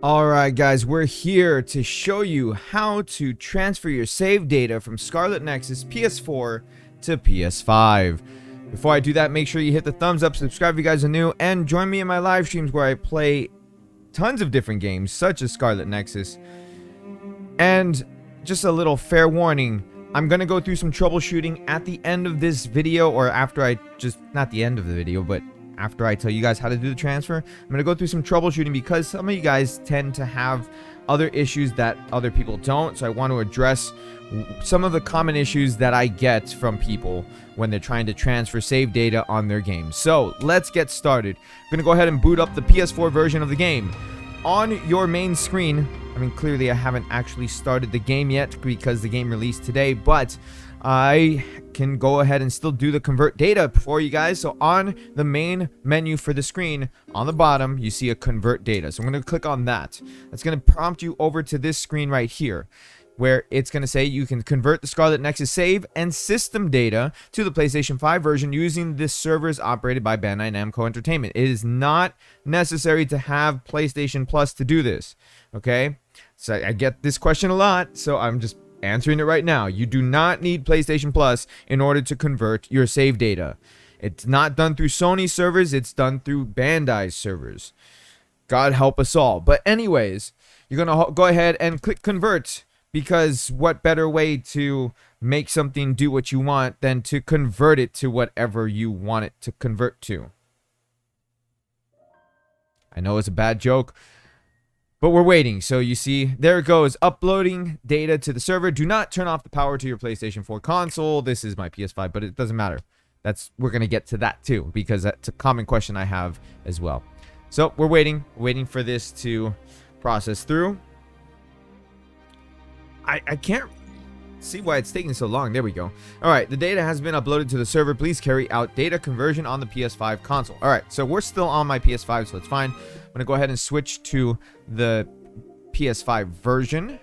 Alright guys, we're here to show you how to transfer your save data from Scarlet Nexus PS4 to PS5. Before I do that, make sure you hit the thumbs up, subscribe if you guys are new, and join me in my live streams where I play tons of different games such as Scarlet Nexus. And just a little fair warning, I'm gonna go through some troubleshooting at the end of this video, or after not the end of the video, but after I tell you guys how to do the transfer. I'm going to go through some troubleshooting because some of you guys tend to have other issues that other people don't. So I want to address some of the common issues that I get from people when they're trying to transfer save data on their game. So let's get started. I'm going to go ahead and boot up the PS4 version of the game. On your main screen, I mean, clearly I haven't actually started the game yet because the game released today, but I can go ahead and still do the convert data for you guys. So on the main menu for the screen, on the bottom, you see a convert data. So I'm going to click on that. That's going to prompt you over to this screen right here, where it's going to say you can convert the Scarlet Nexus save and system data to the PlayStation 5 version using the servers operated by Bandai Namco Entertainment. It is not necessary to have PlayStation Plus to do this. Okay? So I get this question a lot, so I'm just answering it right now. You do not need PlayStation Plus in order to convert your save data. It's not done through Sony servers, it's done through Bandai servers. God help us all. But anyways, you're going to go ahead and click convert, because what better way to make something do what you want than to convert it to whatever you want it to convert to. I know it's a bad joke, but we're waiting. So you see, there it goes, uploading data to the server. Do not turn off the power to your PlayStation 4 console. This is my PS5, but it doesn't matter. We're going to get to that too, because that's a common question I have as well. So we're waiting for this to process through. I can't see why it's taking so long. There we go. All right, the data has been uploaded to the server. Please carry out data conversion on the PS5 console. All right, so we're still on my PS5, so it's fine. I'm going to go ahead and switch to the PS5 version.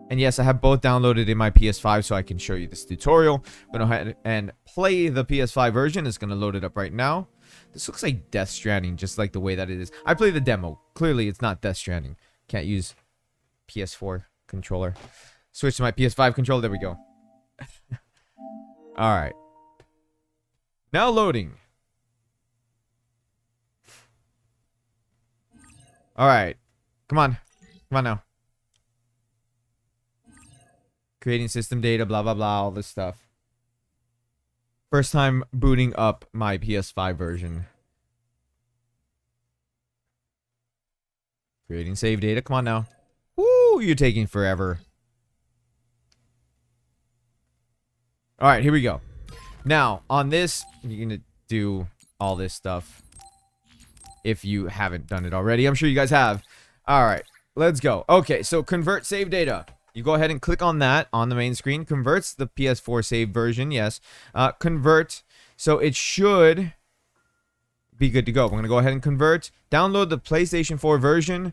And yes, I have both downloaded in my PS5 so I can show you this tutorial. I'm going to go ahead and play the PS5 version. It's going to load it up right now. This looks like Death Stranding, just like the way that it is. I played the demo. Clearly, it's not Death Stranding. Can't use PS4 controller. Switch to my PS5 controller. There we go. All right. Now loading. All right. Come on. Come on now. Creating system data, blah, blah, blah, all this stuff. First time booting up my PS5 version. Creating save data. Come on now. Woo, you're taking forever. All right, here we go. Now, on this, you're going to do all this stuff if you haven't done it already. I'm sure you guys have. All right, let's go. Okay, so convert save data. You go ahead and click on that on the main screen. Converts the PS4 save version, yes. Convert, so it should be good to go. We're going to go ahead and convert. Download the PlayStation 4 version.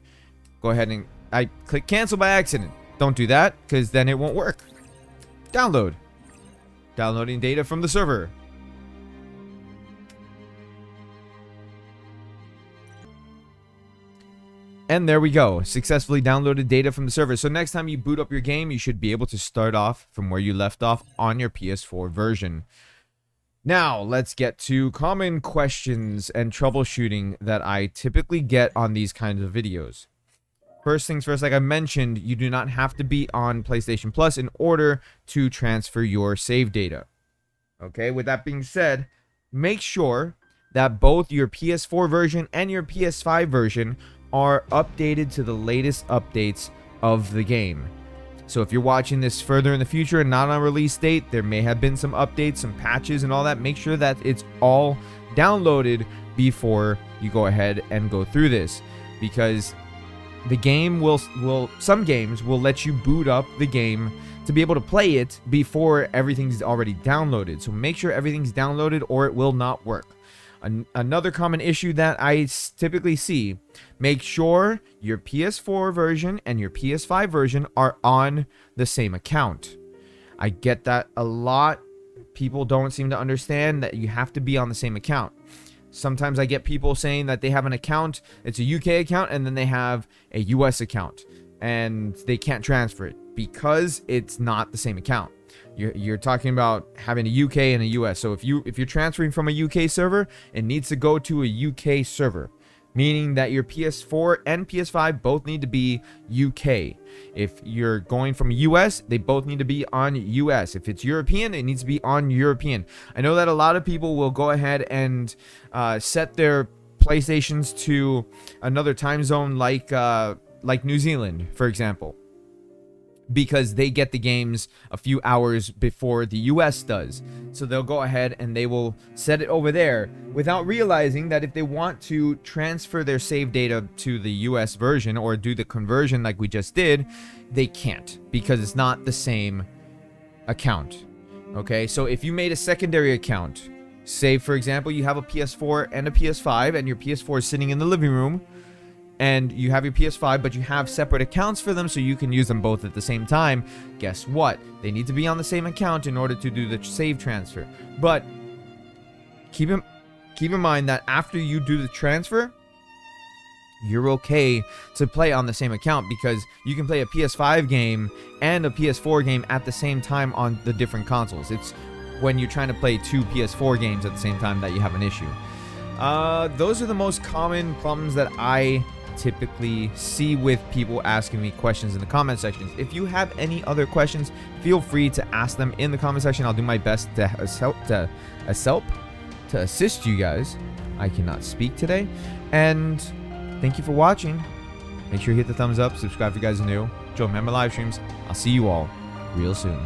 Go ahead and I click cancel by accident. Don't do that, because then it won't work. Download. Downloading data from the server. And there we go. Successfully downloaded data from the server. So next time you boot up your game, you should be able to start off from where you left off on your PS4 version. Now, let's get to common questions and troubleshooting that I typically get on these kinds of videos. First things first, like I mentioned, you do not have to be on PlayStation Plus in order to transfer your save data. Okay, with that being said, make sure that both your PS4 version and your PS5 version are updated to the latest updates of the game. So if you're watching this further in the future and not on release date, there may have been some updates, some patches and all that. Make sure that it's all downloaded before you go ahead and go through this, because the game some games will let you boot up the game to be able to play it before everything's already downloaded. So make sure everything's downloaded or it will not work. Another common issue that I typically see, make sure your PS4 version and your PS5 version are on the same account. I get that a lot. People don't seem to understand that you have to be on the same account. Sometimes I get people saying that they have an account, it's a UK account, and then they have a US account, and they can't transfer it because it's not the same account. You're talking about having a UK and a US. So if you're transferring from a UK server, it needs to go to a UK server, meaning that your PS4 and PS5 both need to be UK. If you're going from US, they both need to be on US. If it's European, it needs to be on European. I know that a lot of people will go ahead and set their PlayStations to another time zone, like New Zealand, for example, because they get the games a few hours before the US does. So they'll go ahead and they will set it over there without realizing that if they want to transfer their save data to the US version or do the conversion like we just did, they can't, because it's not the same account. Okay, so if you made a secondary account, say for example you have a PS4 and a PS5, and your PS4 is sitting in the living room, and you have your PS5, but you have separate accounts for them so you can use them both at the same time, guess what? They need to be on the same account in order to do the save transfer. But keep in mind that after you do the transfer, you're okay to play on the same account, because you can play a PS5 game and a PS4 game at the same time on the different consoles. It's when you're trying to play two PS4 games at the same time that you have an issue. Those are the most common problems that I typically see with people asking me questions in the comment sections. If you have any other questions, feel free to ask them in the comment section. I'll do my best to assist you guys. I cannot speak today. And thank you for watching. Make sure you hit the thumbs up, subscribe if you guys are new, join me on my live streams. I'll see you all real soon.